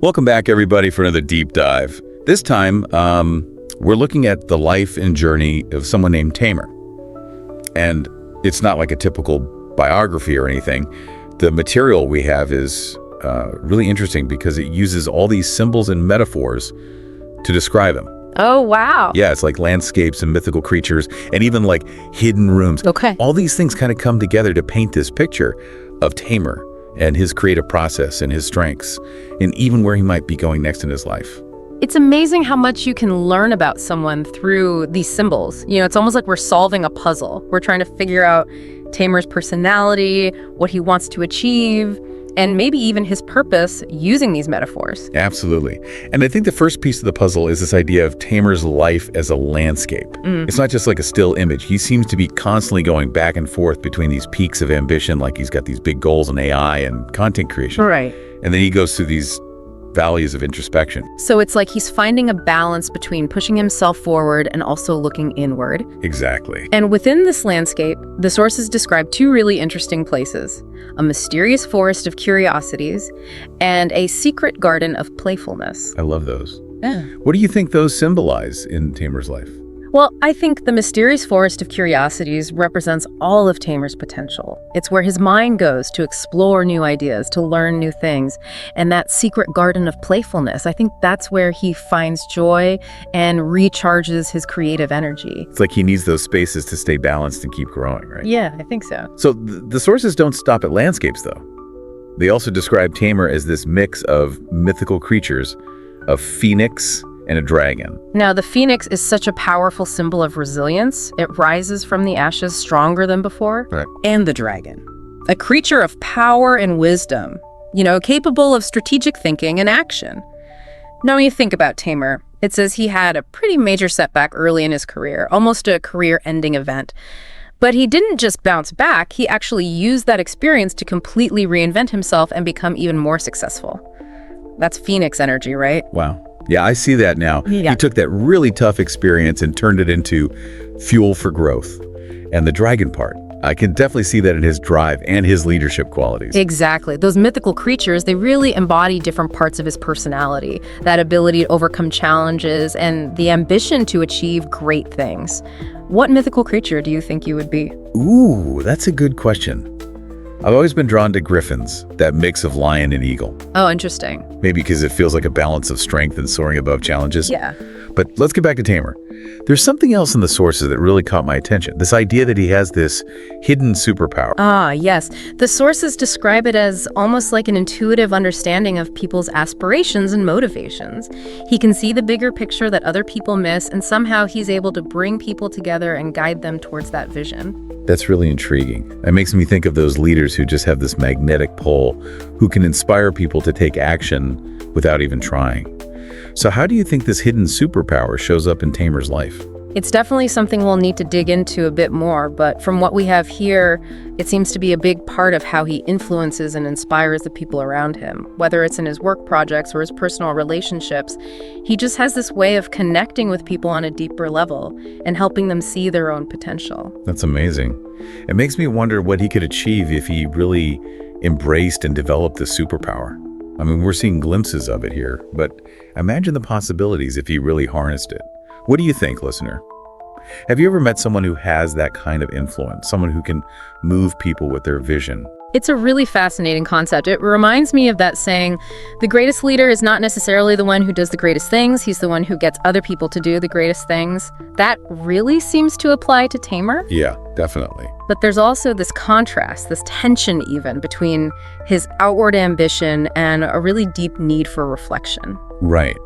Welcome back, everybody, for another deep dive. This time, we're looking at the life and journey of someone named Tamer. And it's not like a typical biography or anything. The material we have is really interesting because it uses all these symbols and metaphors to describe him. Oh, wow. Yeah, it's like landscapes and mythical creatures and even like hidden rooms. Okay. All these things kind of come together to paint this picture of Tamer and his creative process and his strengths, and even where he might be going next in his life. It's amazing how much you can learn about someone through these symbols. You know, it's almost like we're solving a puzzle. We're trying to figure out Tamer's personality, what he wants to achieve, and maybe even his purpose using these metaphors. Absolutely. And I think the first piece of the puzzle is this idea of Tamer's life as a landscape. It's not just like a still image. He seems to be constantly going back and forth between these peaks of ambition, like he's got these big goals in AI and content creation. Right. And then he goes through these valleys of introspection. So it's like he's finding a balance between pushing himself forward and also looking inward. Exactly. And within this landscape, the sources describe two really interesting places: a mysterious forest of curiosities and a secret garden of playfulness. I love those. Yeah. What do you think those symbolize in Tamer's life? Well, I think the mysterious forest of curiosities represents all of Tamer's potential. It's where his mind goes to explore new ideas, to learn new things. And that secret garden of playfulness, I think that's where he finds joy and recharges his creative energy. It's like he needs those spaces to stay balanced and keep growing, right? Yeah, I think so. So the sources don't stop at landscapes, though. They also describe Tamer as this mix of mythical creatures, a phoenix and a dragon. Now, the phoenix is such a powerful symbol of resilience. It rises from the ashes stronger than before. Right. And the dragon, a creature of power and wisdom, you know, capable of strategic thinking and action. Now, when you think about Tamer, it says he had a pretty major setback early in his career, almost a career-ending event. But he didn't just bounce back, he actually used that experience to completely reinvent himself and become even more successful. That's phoenix energy, right? Wow. Yeah, I see that now. Yeah. He took that really tough experience and turned it into fuel for growth. And the dragon part, I can definitely see that in his drive and his leadership qualities. Exactly. Those mythical creatures, they really embody different parts of his personality, that ability to overcome challenges and the ambition to achieve great things. What mythical creature do you think you would be? Ooh, that's a good question. I've always been drawn to griffins, that mix of lion and eagle. Oh, interesting. Maybe because it feels like a balance of strength and soaring above challenges. Yeah. But let's get back to Tamer. There's something else in the sources that really caught my attention. This idea that he has this hidden superpower. Ah, yes. The sources describe it as almost like an intuitive understanding of people's aspirations and motivations. He can see the bigger picture that other people miss, and somehow he's able to bring people together and guide them towards that vision. That's really intriguing. It makes me think of those leaders who just have this magnetic pull, who can inspire people to take action without even trying. So how do you think this hidden superpower shows up in Tamer's life? It's definitely something we'll need to dig into a bit more, but from what we have here, it seems to be a big part of how he influences and inspires the people around him. Whether it's in his work projects or his personal relationships, he just has this way of connecting with people on a deeper level and helping them see their own potential. That's amazing. It makes me wonder what he could achieve if he really embraced and developed this superpower. I mean, we're seeing glimpses of it here, but imagine the possibilities if he really harnessed it. What do you think, listener? Have you ever met someone who has that kind of influence, someone who can move people with their vision? It's a really fascinating concept. It reminds me of that saying, the greatest leader is not necessarily the one who does the greatest things, he's the one who gets other people to do the greatest things. That really seems to apply to Tamer. Yeah, definitely. But there's also this contrast, this tension even, between his outward ambition and a really deep need for reflection. Right.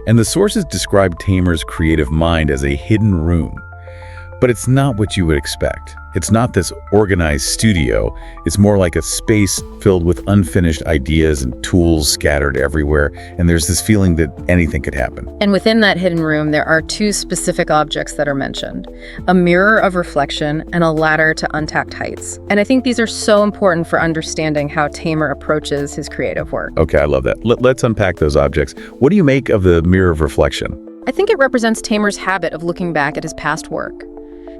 And the sources describe Tamer's creative mind as a hidden room. But it's not what you would expect. It's not this organized studio. It's more like a space filled with unfinished ideas and tools scattered everywhere. And there's this feeling that anything could happen. And within that hidden room, there are two specific objects that are mentioned: a mirror of reflection and a ladder to untapped heights. And I think these are so important for understanding how Tamer approaches his creative work. Okay, I love that. Let's unpack those objects. What do you make of the mirror of reflection? I think it represents Tamer's habit of looking back at his past work,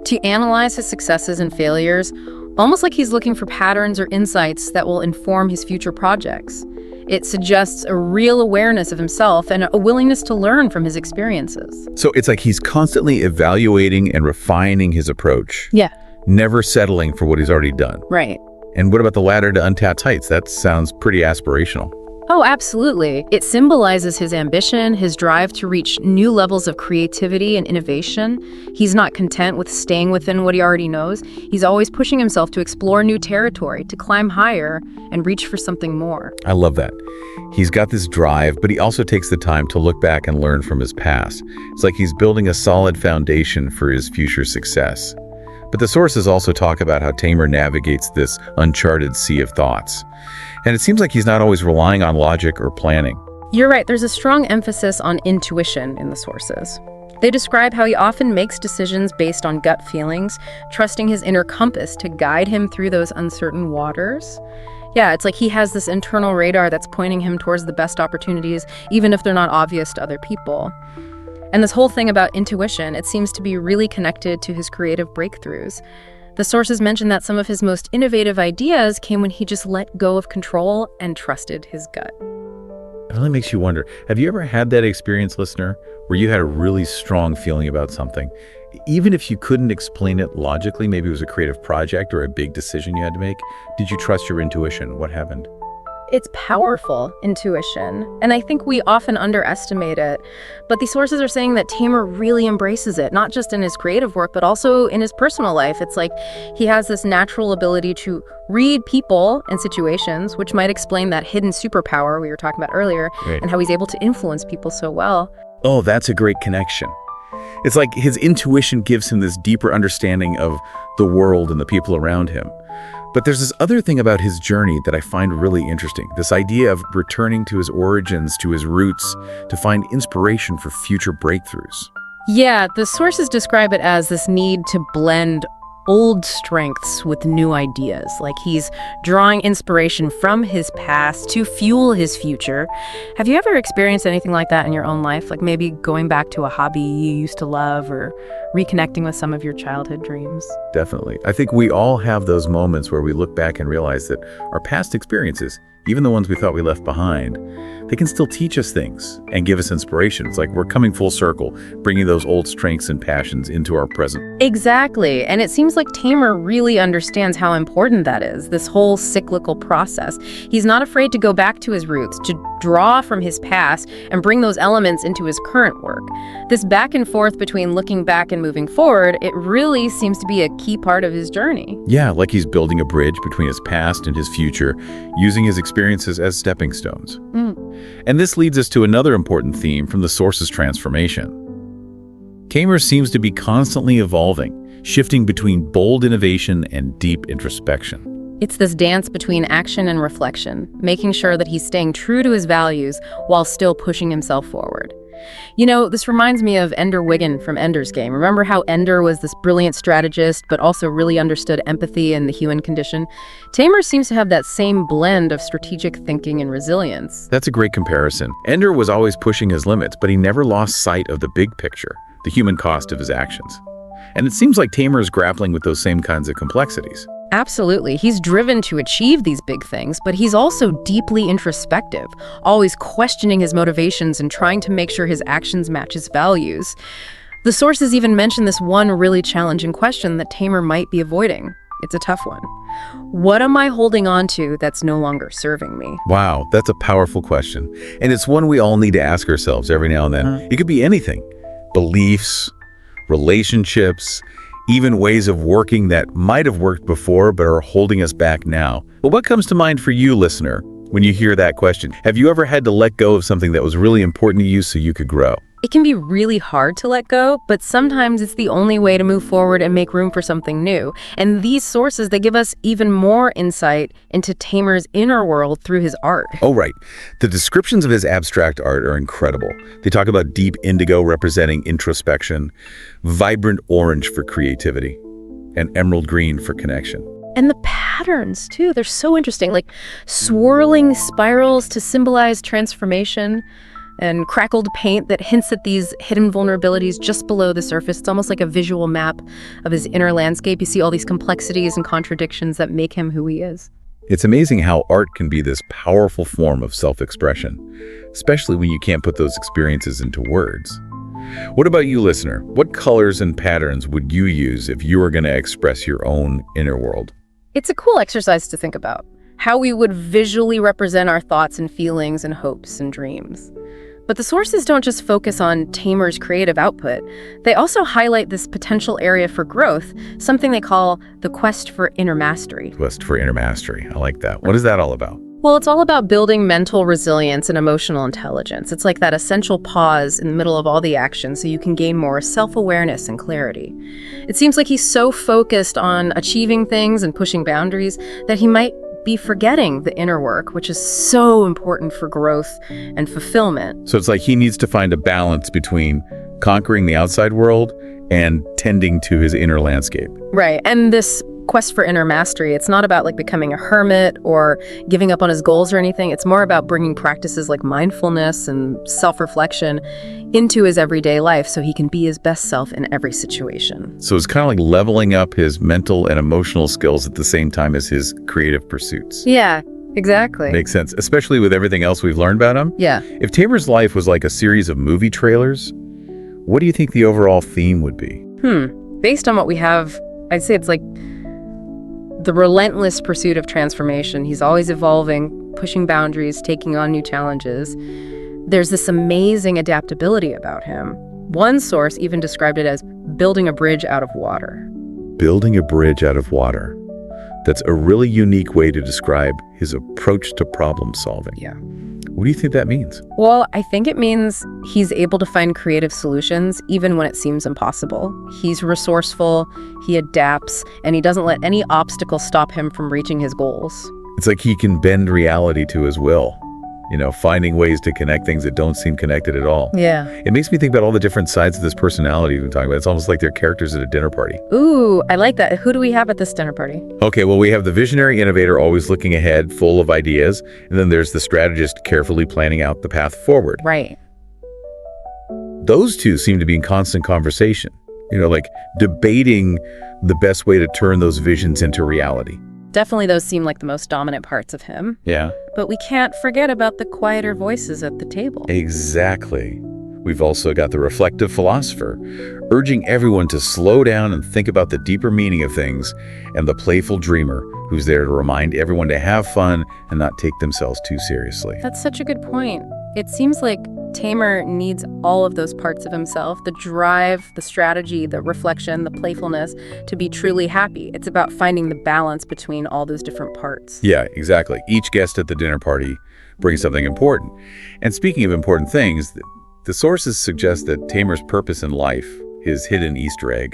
to analyze his successes and failures, almost like he's looking for patterns or insights that will inform his future projects. It suggests a real awareness of himself and a willingness to learn from his experiences. So it's like he's constantly evaluating and refining his approach, Yeah, never settling for what he's already done. right. And what about the ladder to untapped heights? That sounds pretty aspirational. Oh, absolutely. It symbolizes his ambition, his drive to reach new levels of creativity and innovation. He's not content with staying within what he already knows. He's always pushing himself to explore new territory, to climb higher and reach for something more. I love that. He's got this drive, but he also takes the time to look back and learn from his past. It's like he's building a solid foundation for his future success. But the sources also talk about how Tamer navigates this uncharted sea of thoughts. And it seems like he's not always relying on logic or planning. You're right, there's a strong emphasis on intuition in the sources. They describe how he often makes decisions based on gut feelings, trusting his inner compass to guide him through those uncertain waters. Yeah, it's like he has this internal radar that's pointing him towards the best opportunities, even if they're not obvious to other people. And this whole thing about intuition, it seems to be really connected to his creative breakthroughs. The sources mention that some of his most innovative ideas came when he just let go of control and trusted his gut. It only makes you wonder, have you ever had that experience, listener, where you had a really strong feeling about something? Even if you couldn't explain it logically, maybe it was a creative project or a big decision you had to make, did you trust your intuition? What happened? It's powerful, intuition, and I think we often underestimate it. But the sources are saying that Tamer really embraces it, not just in his creative work, but also in his personal life. It's like he has this natural ability to read people and situations, which might explain that hidden superpower we were talking about earlier, Right. and how he's able to influence people so well. Oh, that's a great connection. It's like his intuition gives him this deeper understanding of the world and the people around him. But there's this other thing about his journey that I find really interesting. This idea of returning to his origins, to his roots, to find inspiration for future breakthroughs. Yeah, the sources describe it as this need to blend old strengths with new ideas. Like he's drawing inspiration from his past to fuel his future. Have you ever experienced anything like that in your own life? Like maybe going back to a hobby you used to love or reconnecting with some of your childhood dreams? Definitely. I think we all have those moments where we look back and realize that our past experiences, even the ones we thought we left behind, they can still teach us things and give us inspiration. It's like we're coming full circle, bringing those old strengths and passions into our present. Exactly. And it seems like Tamer really understands how important that is, this whole cyclical process. He's not afraid to go back to his roots, to draw from his past and bring those elements into his current work. This back and forth between looking back and moving forward, it really seems to be a key part of his journey. Yeah, like he's building a bridge between his past and his future, using his experiences as stepping stones. And this leads us to another important theme from the source's transformation. Tamer seems to be constantly evolving, shifting between bold innovation and deep introspection. It's this dance between action and reflection, making sure that he's staying true to his values while still pushing himself forward. You know, this reminds me of Ender Wiggin from Ender's Game. Remember how Ender was this brilliant strategist, but also really understood empathy and the human condition? Tamer seems to have that same blend of strategic thinking and resilience. That's a great comparison. Ender was always pushing his limits, but he never lost sight of the big picture, the human cost of his actions. And it seems like Tamer is grappling with those same kinds of complexities. Absolutely. He's driven to achieve these big things, but he's also deeply introspective, always questioning his motivations and trying to make sure his actions match his values. The sources even mention this one really challenging question that Tamer might be avoiding. It's a tough one. What am I holding on to that's no longer serving me? Wow, that's a powerful question. And it's one we all need to ask ourselves every now and then. It could be anything. Beliefs, relationships, even ways of working that might have worked before but are holding us back now. But what comes to mind for you, listener, when you hear that question? Have you ever had to let go of something that was really important to you so you could grow? It can be really hard to let go, but sometimes it's the only way to move forward and make room for something new. And these sources, they give us even more insight into Tamer's inner world through his art. Oh, right. The descriptions of his abstract art are incredible. They talk about deep indigo representing introspection, vibrant orange for creativity, and emerald green for connection. And the patterns, too, they're so interesting, like swirling spirals to symbolize transformation, and crackled paint that hints at these hidden vulnerabilities just below the surface. It's almost like a visual map of his inner landscape. You see all these complexities and contradictions that make him who he is. It's amazing how art can be this powerful form of self-expression, especially when you can't put those experiences into words. What about you, listener? What colors and patterns would you use if you were going to express your own inner world? It's a cool exercise to think about, how we would visually represent our thoughts and feelings and hopes and dreams. But the sources don't just focus on Tamer's creative output. They also highlight this potential area for growth, something they call the quest for inner mastery. Quest for inner mastery. I like that. What is that all about? Well, it's all about building mental resilience and emotional intelligence. It's like that essential pause in the middle of all the action so you can gain more self-awareness and clarity. It seems like he's so focused on achieving things and pushing boundaries that he might be forgetting the inner work, which is so important for growth and fulfillment. So it's like he needs to find a balance between conquering the outside world and tending to his inner landscape. Right. And this quest for inner mastery, it's not about like becoming a hermit or giving up on his goals or anything. It's more about bringing practices like mindfulness and self-reflection into his everyday life so he can be his best self in every situation. So it's kind of like leveling up his mental and emotional skills at the same time as his creative pursuits. Yeah, exactly. Makes sense, especially with everything else we've learned about him. Yeah. If Tamer's life was like a series of movie trailers, what do you think the overall theme would be? Based on what we have, I'd say it's like the relentless pursuit of transformation. He's always evolving, pushing boundaries, taking on new challenges. There's this amazing adaptability about him. One source even described it as building a bridge out of water. Building a bridge out of water. That's a really unique way to describe his approach to problem solving. Yeah. What do you think that means? Well, I think it means he's able to find creative solutions even when it seems impossible. He's resourceful, he adapts, and he doesn't let any obstacle stop him from reaching his goals. It's like he can bend reality to his will, finding ways to connect things that don't seem connected at all. Yeah. It makes me think about all the different sides of this personality we've been talking about. It's almost like they're characters at a dinner party. Ooh, I like that. Who do we have at this dinner party? Okay, well, we have the visionary innovator always looking ahead, full of ideas, and then there's the strategist carefully planning out the path forward. Right. Those two seem to be in constant conversation, like debating the best way to turn those visions into reality. Definitely those seem like the most dominant parts of him. Yeah. But we can't forget about the quieter voices at the table. Exactly. We've also got the reflective philosopher, urging everyone to slow down and think about the deeper meaning of things, and the playful dreamer, who's there to remind everyone to have fun and not take themselves too seriously. That's such a good point. It seems like Tamer needs all of those parts of himself, the drive, the strategy, the reflection, the playfulness, to be truly happy. It's about finding the balance between all those different parts. Yeah, exactly. Each guest at the dinner party brings something important. And speaking of important things, the sources suggest that Tamer's purpose in life, his hidden Easter egg,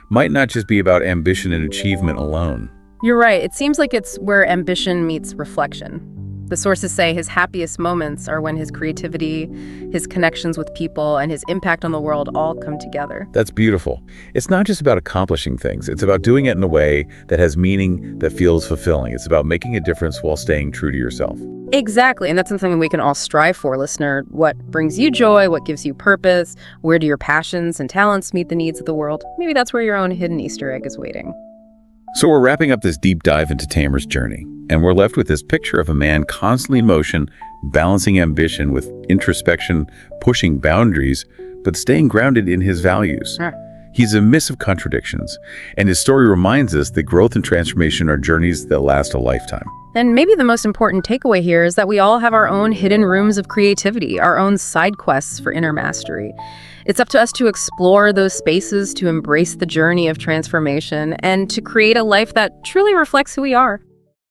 might not just be about ambition and achievement alone. You're right. It seems like it's where ambition meets reflection. The sources say his happiest moments are when his creativity, his connections with people, and his impact on the world all come together. That's beautiful. It's not just about accomplishing things. It's about doing it in a way that has meaning, that feels fulfilling. It's about making a difference while staying true to yourself. Exactly, and that's something we can all strive for, listener. What brings you joy? What gives you purpose? Where do your passions and talents meet the needs of the world? Maybe that's where your own hidden Easter egg is waiting. So we're wrapping up this deep dive into Tamer's journey, and we're left with this picture of a man constantly in motion, balancing ambition with introspection, pushing boundaries, but staying grounded in his values. He's a mess of contradictions, and his story reminds us that growth and transformation are journeys that last a lifetime. And maybe the most important takeaway here is that we all have our own hidden rooms of creativity, our own side quests for inner mastery. It's up to us to explore those spaces, to embrace the journey of transformation, and to create a life that truly reflects who we are.